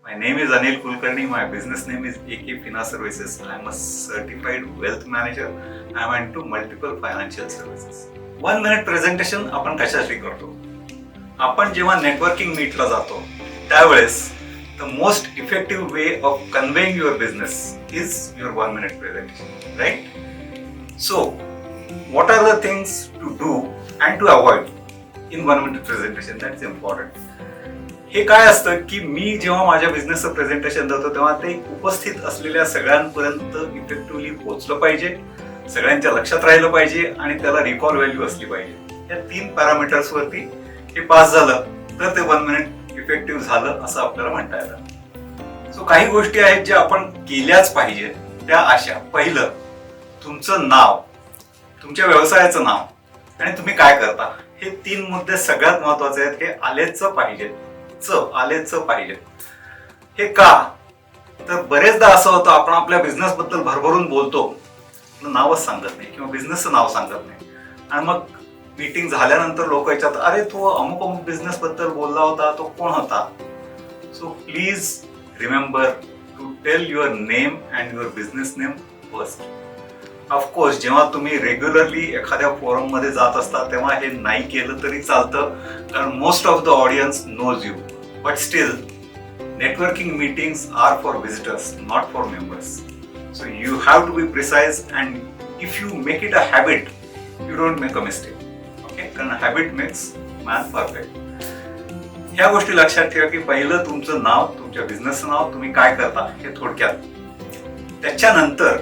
My name is Anil Kulkarni. My business name is AK Fina Services. I am a certified wealth manager. I am into multiple financial services. 1 minute presentation आपण कशासाठी करतो? आपण जेव्हा networking मीटला जातो त्यावेळेस the most effective way of conveying your business is your 1 minute presentation, right? So, what are the things to do and to avoid in 1 minute presentation? That's important. हे काय असतं की मी जेव्हा माझ्या बिझनेसचं प्रेझेंटेशन देतो तेव्हा ते उपस्थित असलेल्या सगळ्यांपर्यंत इफेक्टिव्हली पोहोचलं पाहिजे, सगळ्यांच्या लक्षात राहिलं पाहिजे आणि त्याला रिकॉल व्हॅल्यू असली पाहिजे. या 3 पॅरामीटर्स वरती हे पास झालं तर ते 1 मिनिट इफेक्टिव्ह झालं असं आपल्याला म्हणता येतं. सो काही गोष्टी आहेत ज्या आपण केल्याच पाहिजे त्या अशा. पहिलं, तुमचं नाव, तुमच्या व्यवसायाचं नाव आणि तुम्ही काय करता, हे 3 मुद्दे सगळ्यात महत्वाचे आहेत. हे आलेच पाहिजे. हे का तर बरेचदा असं होतं आपण आपल्या बिझनेस बद्दल भरभरून बोलतो, नावच सांगत नाही किंवा बिझनेसचं नाव सांगत नाही आणि मग मीटिंग झाल्यानंतर लोक विचारतात, अरे तू अमुक बिझनेस बद्दल बोलला होता, तो कोण होता? So please remember to tell your name and your business name first. Of course जेव्हा तुम्ही रेग्युलरली एखाद्या फोरम मध्ये जात असता तेव्हा हे नाही केलं तरी चालतं, कारण most of the audience knows you. But still networking meetings are for visitors, not for members. So you have to be precise, and if you make it a habit, you don't make a mistake. Okay? कारण habit makes man perfect. ह्या गोष्टी लक्षात ठेवा की पहिलं तुमचं नाव, तुमच्या बिझनेसचं नाव, तुम्ही काय करता हे थोडक्यात. त्याच्यानंतर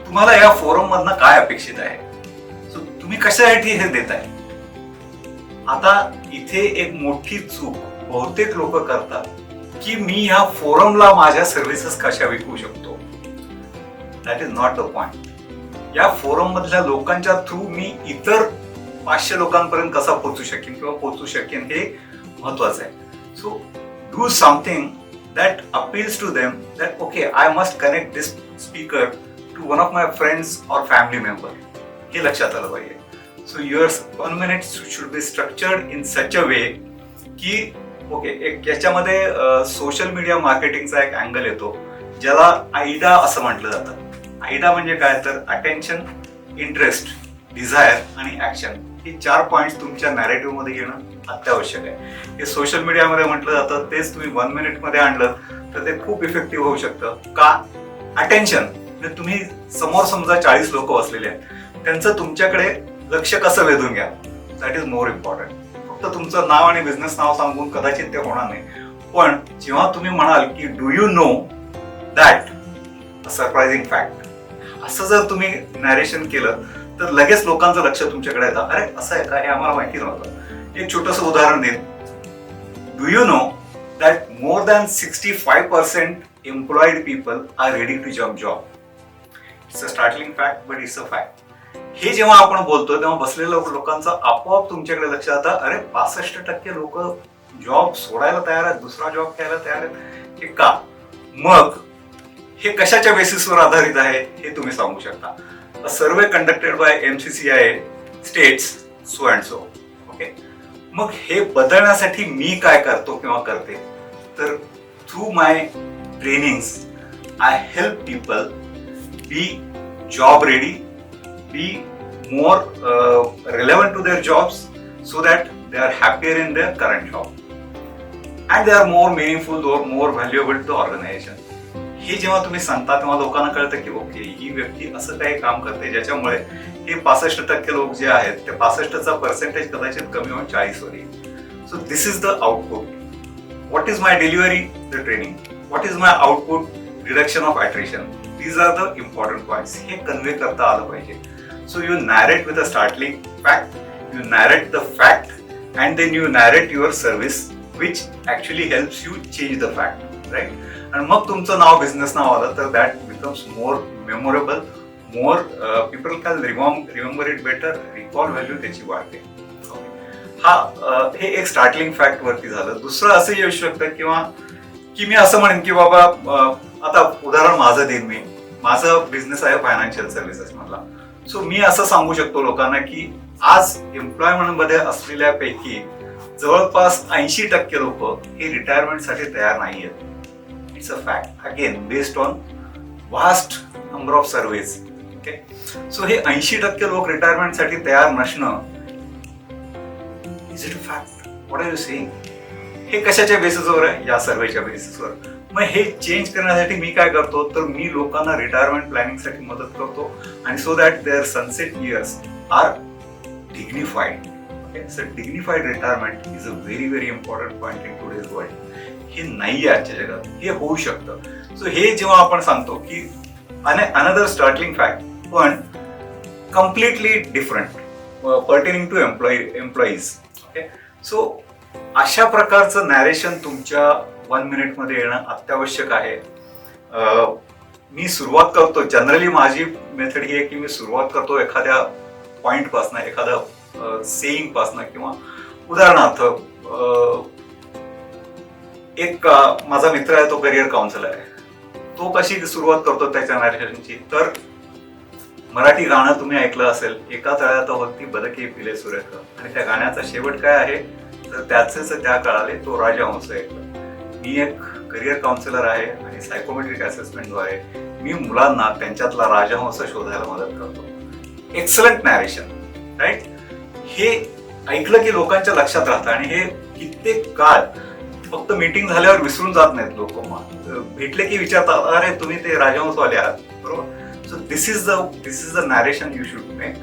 तुम्हाला या फोरम मधनं काय अपेक्षित आहे, सो तुम्ही कशासाठी हे देताय. आता इथे एक मोठी चूक बहुतेक लोक करतात की मी ह्या फोरमला माझ्या सर्व्हिसेस कशा विकू शकतो. That is not the point. या फोरम मधल्या लोकांच्या थ्रू मी इतर 500 लोकांपर्यंत कसा पोहोचू शकेन हे महत्वाचं आहे. So do something that appeals to them, that okay I must connect this speaker to one of my friends और फॅमिली मेंबर. हे लक्षात आलं पाहिजे. So your 1 minute should be structured in such a way की okay, एक याच्यामध्ये social media मार्केटिंगचा एक अँगल येतो ज्याला आयडा असं म्हटलं जातं. आयडा म्हणजे काय तर अटेन्शन, इंटरेस्ट, डिझायर आणि ऍक्शन. हे 4 पॉइंट्स तुमच्या नॅरेटिव्ह मध्ये घेणं अत्यावश्यक आहे. हे सोशल मीडियामध्ये म्हटलं जातं, तेच तुम्ही 1 minute मध्ये आणलं तर ते खूप इफेक्टिव्ह होऊ शकतं. का? अटेन्शन म्हणजे तुम्ही समोर समजा 40 लोक बसलेले आहेत, त्यांचं तुमच्याकडे लक्ष कसं वेधून घ्या, दॅट इज मोर इम्पॉर्टंट. फक्त तुमचं नाव आणि बिझनेस नाव सांगून कदाचित ते होणार नाही. पण जेव्हा तुम्ही म्हणाल की do you know that a surprising fact, असं जर तुम्ही नॅरेशन केलं तर लगेच लोकांचं लक्ष तुमच्याकडे येतं. अरे असं आहे का, हे आम्हाला माहिती नव्हतं. एक छोटंसं उदाहरण देईन. Do you know that more than 65% employed people are ready to jump job. It's a startling fact but it's a fact. हे जेव्हा आपण बोलतो तेव्हा बसलेल्या लोकांचं आपोआप तुमच्याकडे लक्ष जातं, अरे 65% लोक जॉब सोडायला तयार आहेत, दुसरा जॉब घ्यायला तयार आहेत. हे का? मग हे कशाच्या बेसिसवर आधारित आहे हे तुम्ही सांगू शकता. A survey conducted by MCCI states so and so. Okay, मग हे बदलण्यासाठी मी काय करतो किंवा करते तर through my trainings I help people be job ready, be more relevant to their jobs so that they are happier in their current job and they are more meaningful or more valuable to the organization. हे जेव्हा तुम्ही सांगता तेव्हा लोकांना कळतं की okay, ही व्यक्ती असं काही काम करते ज्याच्यामुळे हे 65% लोक जे आहेत ते 65चा पर्सेंटेज कदाचित कमी होऊन 40 वर येईल. So this is the output. What is my delivery? The training. What is my output? Reduction of attrition. These are the important points. हे कन्वे करता आलं पाहिजे. So you narrate with a startling fact, you narrate the fact, and then you narrate your service, which actually helps you change the fact, right? And मग तुमचं नाव, business नाव आलं तर that becomes more memorable, more people can remember it better, recall value त्याची वाढते. हे एक startling fact वरती झालं. दुसरं असं येऊ शकतं किंवा की मी असं म्हणेन की बाबा, आता उदाहरण माझं देईन मी. माझं बिझनेस आहे फायनान्शियल सर्व्हिसेस मधला. सो मी असं सांगू शकतो लोकांना की आज एम्प्लॉयमेंट मध्ये असलेल्या पैकी जवळपास 80% लोक हे रिटायरमेंटसाठी तयार नाही आहेत. It's a fact again based on vast number of surveys. Okay, so हे 80% लोक रिटायरमेंटसाठी तयार नसणं, is it a fact? What are you saying? हे कशाच्या बेसिसवर आहे? या सर्वेच्या बेसिसवर. मग हे चेंज करण्यासाठी मी काय करतो, तर मी लोकांना रिटायरमेंट प्लॅनिंगसाठी मदत करतो आणि so that their sunset years are dignified. Okay, so dignified retirement is a very very important point in today's world. हे नाही आहे आजच्या जगात, हे होऊ शकतं. सो हे जेव्हा आपण सांगतो की अनदर स्टार्टलिंग फॅक्ट, पण completely different pertaining to employees. Okay, so अशा प्रकारचं नॅरेशन तुमच्या 1 मिनिट मध्ये येणं अत्यावश्यक आहे. मी सुरुवात करतो, जनरली माझी मेथड ही आहे की मी सुरुवात करतो एखाद्या पॉइंट पासून, एखाद्या सेईंग पासून, किंवा उदाहरणार्थ एक माझा मित्र आहे, तो करिअर काउन्सिलर आहे. तो कशी सुरुवात करतो त्याच्या नॅरेशनची, तर मराठी गाणं तुम्ही ऐकलं असेल, एका तळ्यात होती बदके पिले सुरेख, आणि त्या गाण्याचा शेवट काय आहे, तर त्याचेच त्या काळाले तो राजहंस ऐकला. मी एक करिअर काउन्सिलर आहे आणि सायकोमेट्रिक असेसमेंटद्वारे मी मुलांना त्यांच्यातला राजहंस शोधायला मदत करतो. Excellent narration, right? हे ऐकलं की लोकांच्या लक्षात राहतं आणि हे कित्येक काळ फक्त मीटिंग झाल्यावर विसरून जात नाहीत लोक. भेटले की विचारतात, अरे तुम्ही ते राजहंसवाले आहात, बरोबर? So this is the narration you should make.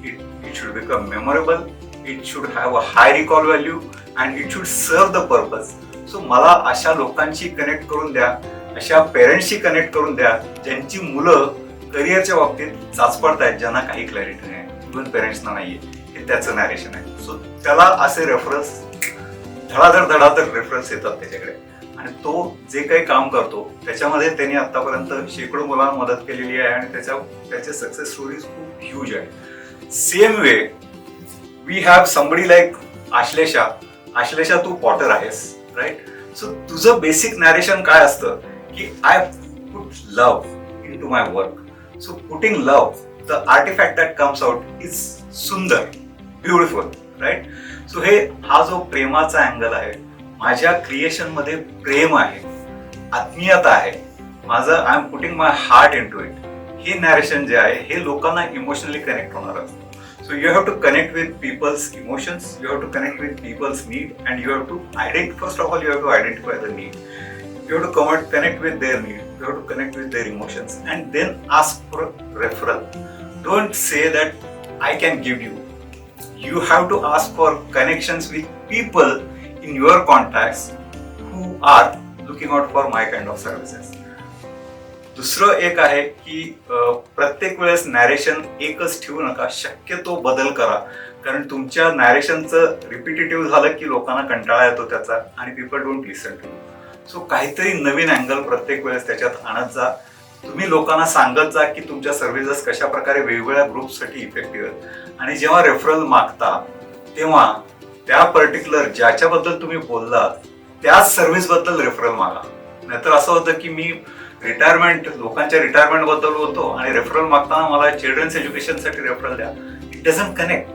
It should become memorable. It should have a high recall value and it should serve the purpose. So मला अशा लोकांशी कनेक्ट करून द्या, अशा पेरेंट्सशी कनेक्ट करून द्या ज्यांची मुलं करिअरच्या बाबतीत चाचपडतायत, ज्यांना काही क्लॅरिटी नाही, इव्हन पेरेंट्सना नाहीये. हे त्याचं नॅरेशन आहे. सो त्याला असे रेफरन्स धडाधड रेफरन्स येतात त्याच्याकडे, आणि तो जे काही काम करतो त्याच्यामध्ये त्यांनी आतापर्यंत शेकडो मुलांना मदत केलेली आहे आणि त्याचे सक्सेस स्टोरीज खूप ह्यूज आहे. Same way we have somebody like Ashlesha. Ashlesha, तू पॉटर आहेस, राईट? सो तुझं बेसिक नॅरेशन काय असतं की I put love in to my work. So putting love, the artefact that comes out is सुंदर, ब्युटिफुल, राईट? सो हा जो प्रेमाचा अँगल आहे, माझ्या क्रिएशन मध्ये प्रेम आहे, आत्मीयता आहे, माझं I am putting my heart in to it, हे नॅरेशन जे आहे हे लोकांना इमोशनली कनेक्ट होणार असतं. So you have to connect with people's emotions, you have to connect with people's need, and you have to first of all you have to identify the need, you have to connect with their need, you have to connect with their emotions, and then ask for referral. Don't say that I can give you. You have to ask for connections with people in your contacts who are looking out for my kind of services. दुसरं एक आहे की प्रत्येक वेळेस narration एकच ठेवू नका, शक्यतो बदल करा, कारण तुमच्या नॅरेशनचं रिपिटेटिव्ह झालं की लोकांना कंटाळा येतो त्याचा आणि people don't listen to. So काहीतरी नवीन अँगल प्रत्येक वेळेस त्याच्यात आणत जा. तुम्ही लोकांना सांगत जा की तुमच्या सर्व्हिसेस कशा प्रकारे वेगवेगळ्या ग्रुपसाठी इफेक्टिव्ह आहेत, आणि जेव्हा रेफरल मागता तेव्हा त्या पर्टिक्युलर ज्याच्याबद्दल तुम्ही बोललात त्याच सर्व्हिस बद्दल रेफरल मागा. नाहीतर असं होतं की मी लोकांच्या रिटायरमेंट बद्दल बोलतो आणि रेफरल मागताना मला चिल्ड्रन्स एज्युकेशनसाठी रेफरल द्या. It doesn't connect,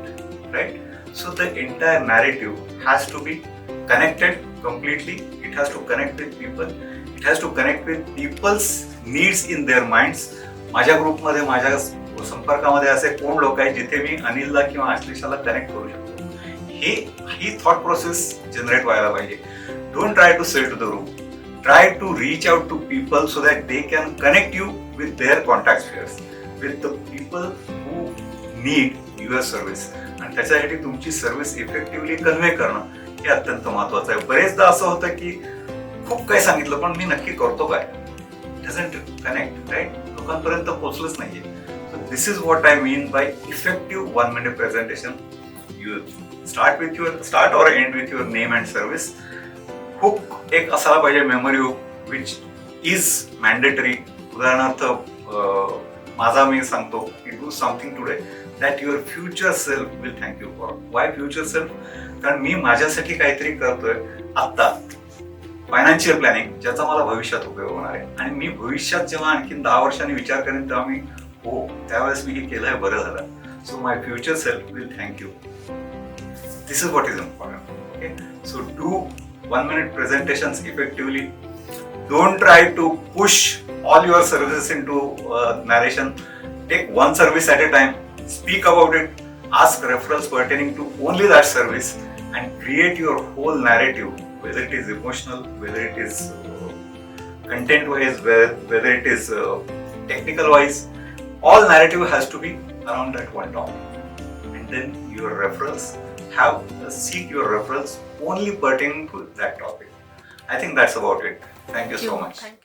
right? So the entire narrative has to be connected completely. It has to connect with people. It has to connect with people's needs in their minds. माझ्या ग्रुपमध्ये, माझ्या संपर्कामध्ये असे कोण लोक आहेत जिथे मी अनिलला किंवा आश्लेषाला कनेक्ट करू शकतो, ही थॉट प्रोसेस जनरेट व्हायला पाहिजे. Don't try to sell to the room, try to reach out to people so that they can connect you with their contact spheres, with the people who need your service. आणि त्याच्यासाठी तुमची service effectively convey करणं हे अत्यंत महत्वाचं आहे. बरेचदा असं होतं की खूप काही सांगितलं पण मी नक्की करतो काय, डझंट कनेक्ट, राईट? लोकांपर्यंत पोहोचलंच नाहीये. So this is what I mean by effective 1 minute presentation. You start or end with your name and service. Hook एक असायला पाहिजे, memory hook which is mandatory. उदाहरणार्थ माझा मी सांगतो की do something today that your future self will thank you for. Y future self? कारण मी माझ्यासाठी काहीतरी करतोय आत्ता, फायनान्शियल प्लॅनिंग, ज्याचा मला भविष्यात उपयोग होणार आहे. आणि मी भविष्यात जेव्हा आणखीन 10 वर्षांनी विचार करेन तेव्हा मी त्यावेळेस मी हे केलंय, बरं झालं. So my future self will thank you. This is what is important. Okay, so do 1 minute presentations effectively. Don't try to push all your services into narration. Take one service at a time, speak about it, ask referrals pertaining to only that service, and create your whole narrative, whether it is emotional, whether it is content wise, whether it is technical wise. All narrative has to be around that one topic. And then your referrals seek your referrals only pertaining to that topic. I think that's about it. Thank you so much. Thank you.